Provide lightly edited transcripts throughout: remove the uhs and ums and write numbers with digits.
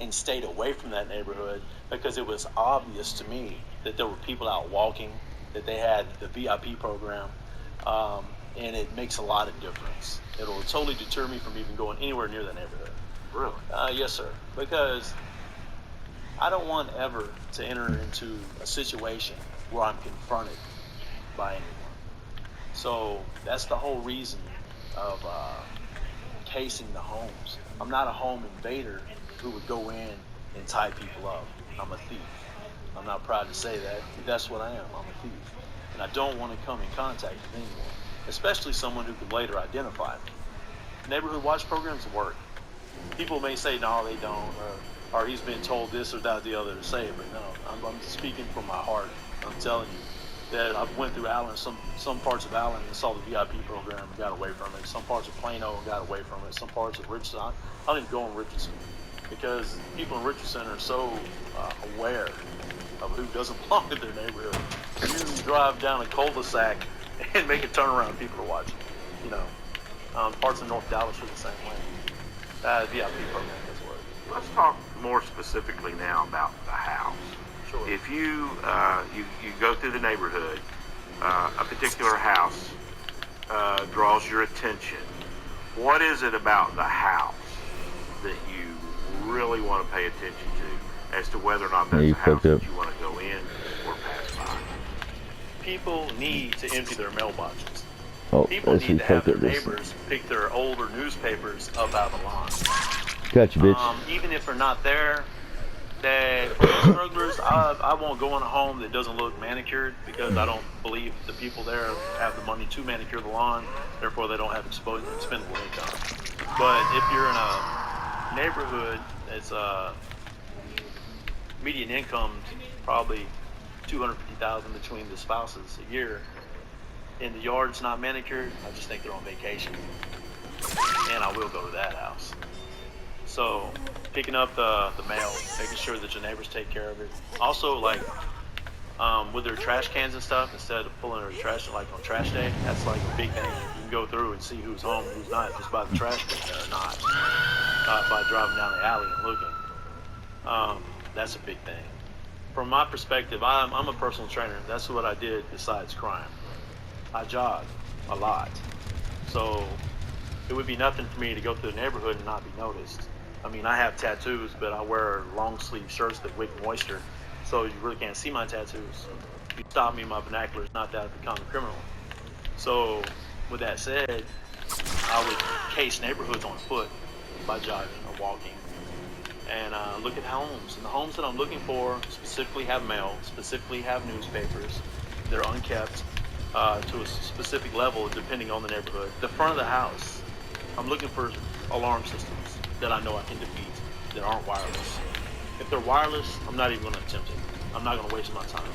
and stayed away from that neighborhood because it was obvious to me that there were people out walking, that they had the VIP program, and it makes a lot of difference. It'll totally deter me from even going anywhere near that neighborhood. Really? Yes, sir. Because I don't want ever to enter into a situation where I'm confronted by anyone. So that's the whole reason of casing the homes. I'm not a home invader who would go in and tie people up. I'm a thief. I'm not proud to say that, but that's what I am. I'm a thief. And I don't want to come in contact with anyone, especially someone who could later identify me. Neighborhood watch programs work. People may say, no, they don't, or he's been told this or that, the other to say it, but no, I'm speaking from my heart. I'm telling you that I went through Allen, some parts of Allen and saw the VIP program and got away from it. Some parts of Plano and got away from it. Some parts of Richardson, I don't even go in Richardson because people in Richardson are so aware of who doesn't belong in their neighborhood. You drive down a cul-de-sac and make a turnaround, people are watching. You know, parts of North Dallas are the same way. VIP program does work. Let's talk more specifically now about the house. Sure. If you you go through the neighborhood, a particular house draws your attention. What is it about the house that you really want to pay attention to as to whether or not that's a house that you want to go in or pass by? People need to empty their mailboxes. Oh, People need to have their neighbors pick their older newspapers up out of the lawn. Gotcha, bitch. Even if they're not there, that for strugglers, I won't go in a home that doesn't look manicured because I don't believe the people there have the money to manicure the lawn. Therefore, they don't have expendable income. But if you're in a neighborhood that's median income probably $250,000 between the spouses a year, and the yard's not manicured, I just think they're on vacation. And I will go to that house. So picking up the mail, making sure that your neighbors take care of it. Also, like with their trash cans and stuff, instead of pulling their trash like on trash day, that's like a big thing. You can go through and see who's home and who's not just by the trash bin there or not. By driving down the alley and looking. That's a big thing. From my perspective, I'm a personal trainer. That's what I did besides crime. I jog a lot. So it would be nothing for me to go through the neighborhood and not be noticed. I mean, I have tattoos, but I wear long sleeve shirts that wick moisture, so you really can't see my tattoos. If you stop me, my vernacular is not that of a common criminal. So with that said, I would case neighborhoods on foot by jogging or walking and look at homes. And the homes that I'm looking for specifically have mail, specifically have newspapers. They're unkept to a specific level depending on the neighborhood. The front of the house, I'm looking for alarm systems that I know I can defeat that aren't wireless. If they're wireless, I'm not even going to attempt it. I'm not going to waste my time.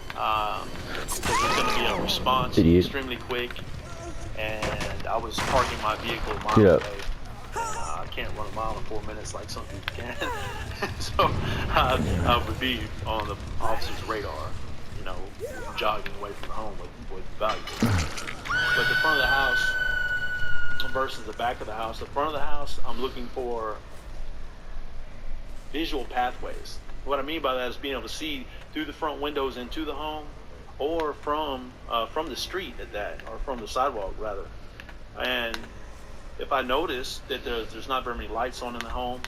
Because it's going to be a response extremely quick. And I was parking my vehicle miles away. I can't run a mile in 4 minutes like some people can. So I would be on the officer's radar, you know, jogging away from the home with value. But the front of the house versus the back of the house, the front of the house, I'm looking for visual pathways. What I mean by that is being able to see through the front windows into the home, or from the street at that, or from the sidewalk rather. And if I notice that there's not very many lights on in the home,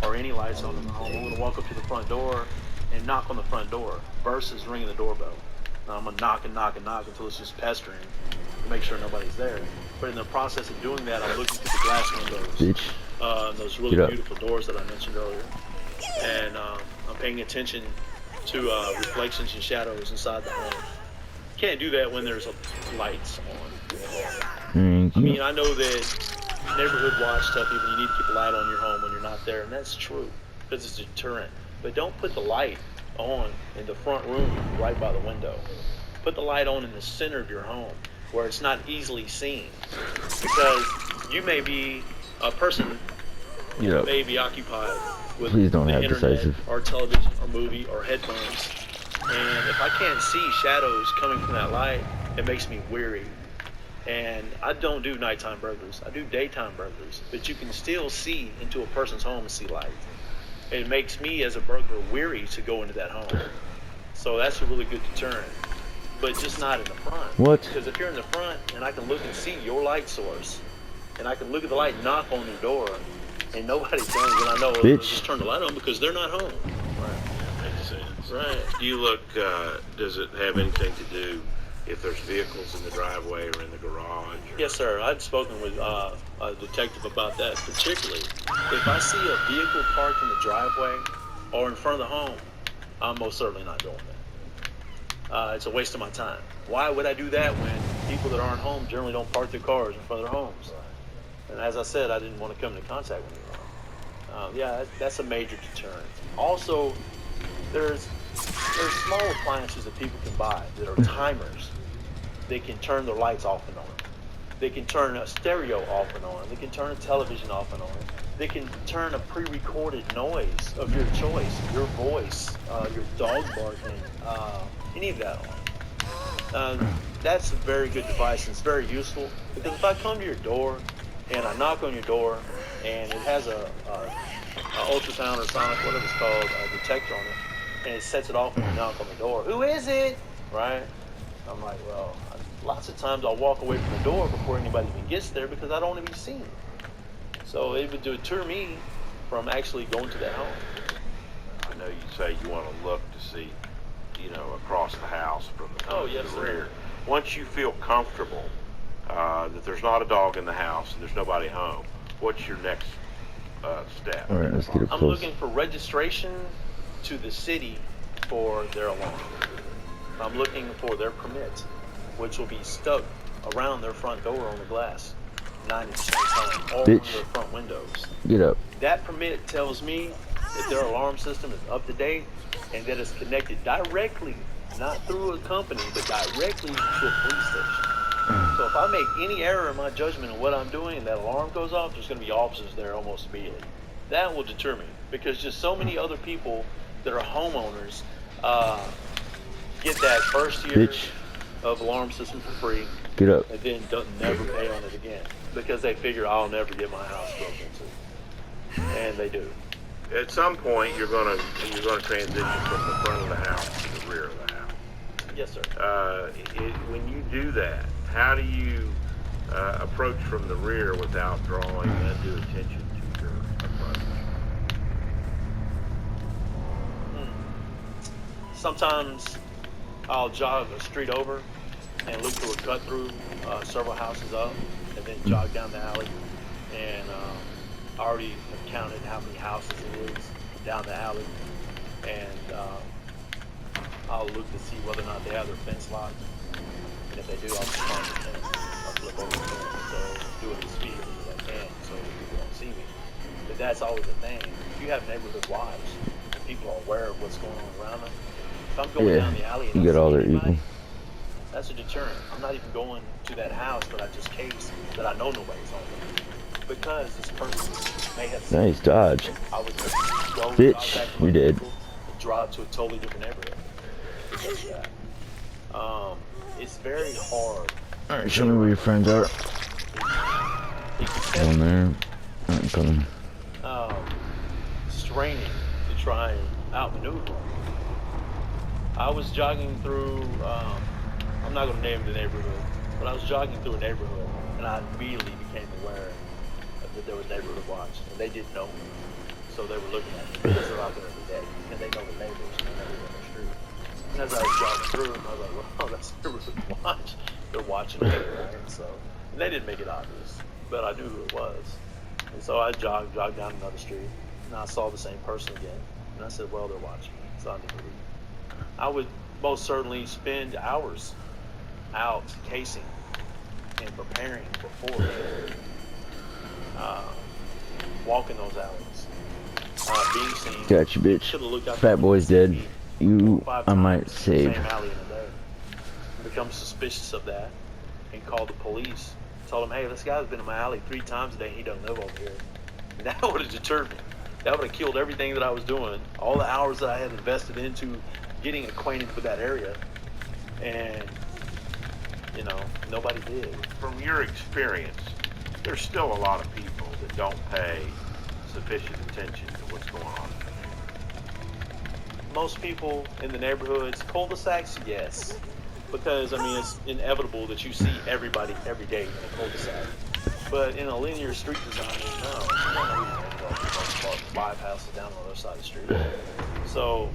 or any lights on in the home, I'm going to walk up to the front door and knock on the front door versus ringing the doorbell. Now I'm going to knock and knock and knock until it's just pestering to make sure nobody's there. But in the process of doing that, I'm looking through the glass windows, those really beautiful doors that I mentioned earlier. And I'm paying attention to reflections and shadows inside the home. Can't do that when there's lights on. I mean, I know that neighborhood watch tell people you need to keep a light on your home when you're not there, and that's true because it's a deterrent. But don't put the light on in the front room right by the window. Put the light on in the center of your home where it's not easily seen, because you may be a person may be occupied with the internet or television or movie or headphones, and if I can't see shadows coming from that light, it makes me weary. And I don't do nighttime burglaries. I do daytime burglaries. But you can still see into a person's home and see light. it makes me as a burglar weary to go into that home. So that's a really good deterrent. But just not in the front. What? Because if you're in the front and I can look and see your light source, and I can look at the light, knock on your door, and nobody comes, and I know Bitch. just turn the light on because they're not home. Right. Makes sense. Right. Do you look? Does it have anything to do if there's vehicles in the driveway or in the garage? Or... Yes, sir. I'd spoken with a detective about that, particularly if I see a vehicle parked in the driveway or in front of the home, I'm most certainly not doing that. It's a waste of my time. Why would I do that when people that aren't home generally don't park their cars in front of their homes? And as I said, I didn't want to come into contact with anyone. Yeah, that's a major deterrent. Also, there's small appliances that people can buy that are timers. They can turn their lights off and on. They can turn a stereo off and on. They can turn a television off and on. They can turn a pre-recorded noise of your choice, your voice, your dog barking, any of that on. That's a very good device, and it's very useful, because if I come to your door and I knock on your door and it has a ultrasound or sonic, whatever it's called, a detector on it, and it sets it off when you knock on the door, who is it? Right? I'm like, well, lots of times I'll walk away from the door before anybody even gets there because I don't want to be seen. So it would deter me from actually going to that home. I know you say you want to look to see, across the house from the front yes, to the sir. rear. Once you feel comfortable that there's not a dog in the house and there's nobody home, what's your next step? All right, let's get it I'm close. looking for registration to the city for their alarm. I'm looking for their permit, which will be stuck around their front door on the glass 90% of the time, all over Bitch. their front windows. Get up. That permit tells me that their alarm system is up to date and that it's connected directly, not through a company, but directly to a police station. So if I make any error in my judgment of what I'm doing and that alarm goes off, there's going to be officers there almost immediately. That will deter me, because just so many other people that are homeowners get that first year Bitch. of alarm system for free, Get up. and then don't never pay on it again because they figure I'll never get my house broken into, and they do. At some point, you're gonna transition from the front of the house to the rear of the house. Yes, sir. When you do that, how do you approach from the rear without drawing undue attention to your approach? Sometimes I'll jog a street over and look through a cut through several houses up, and then jog down the alley. And I already have counted how many houses it is down the alley, and I'll look to see whether or not they have their fence locked. And if they do, I'll just climb the fence. I'll flip over the fence, so do it as speedily as I can so people don't see me. But that's always a thing. If you have neighborhood watch, people are aware of what's going on around them. If I'm going down the alley and you I get see all their anybody, eating. that's a deterrent. I'm not even going to that house that I just cased that I know nobody's home, because this person may have seen Nice dodge. I was just go Bitch, drive back to you my did. vehicle and drive to a totally different neighborhood because of that. It's very hard. All right, show me where your friends are. It's Down there. I'm coming. straining to try and outmaneuver them. I was jogging through, I'm not going to name the neighborhood, but I was jogging through a neighborhood, and I immediately became aware that there was neighborhood watch, and they didn't know me. So they were looking at me because they're out there every day, and they know the neighbors, and they live on the street. And as I was jogging through, I was like, well, that's neighborhood watch. They're watching me, right? So, and they didn't make it obvious, but I knew who it was. And so I jogged down another street, and I saw the same person again. And I said, well, they're watching me, so I need to leave. I would most certainly spend hours out casing and preparing before walking those alleys. Being seen. Got you, bitch. Should've looked out Fat the boy's window dead. and seen me You, 5 I might times, save. Same alley in a day. Become suspicious of that and call the police. Told them, hey, this guy's been in my alley 3 times a day. He doesn't live over here. And that would have deterred me. That would have killed everything that I was doing. All the hours that I had invested into getting acquainted with that area. And, nobody did. From your experience, there's still a lot of people that don't pay sufficient attention to what's going on in the most people in the neighborhoods, cul-de-sacs, yes. Because, I mean, it's inevitable that you see everybody every day in a cul-de-sac. But in a linear street design, no. You don't know even 5 houses down on the other side of the street. So,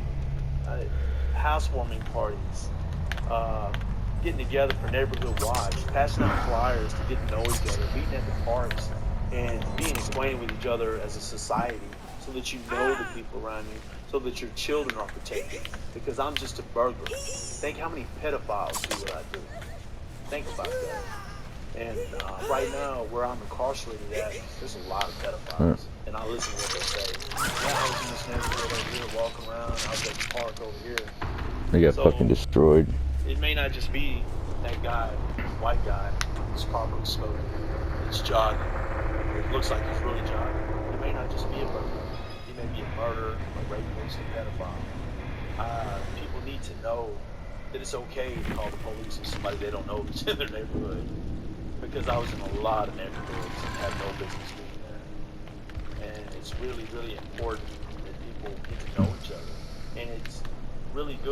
housewarming parties, getting together for neighborhood watch, passing out flyers to get to know each other, meeting at the parks, and being acquainted with each other as a society so that you know the people around you, so that your children are protected. Because I'm just a burglar. Think how many pedophiles do what I do. Think about that. And right now, where I'm incarcerated at, there's a lot of pedophiles. And I listen to what they say. Yeah, I was in this neighborhood over here walking around. I was at the park over here. They got So, fucking destroyed. It may not just be that guy, white guy, who's properly smoking. It's jogging. It looks like he's really jogging. It may not just be a burglar. He may be a murderer, a rapist, a pedophile. People need to know that it's okay to call the police on somebody they don't know who's in their neighborhood. Because I was in a lot of neighborhoods and had no business being there. And it's really, really important that people get to know each other. And it's really good.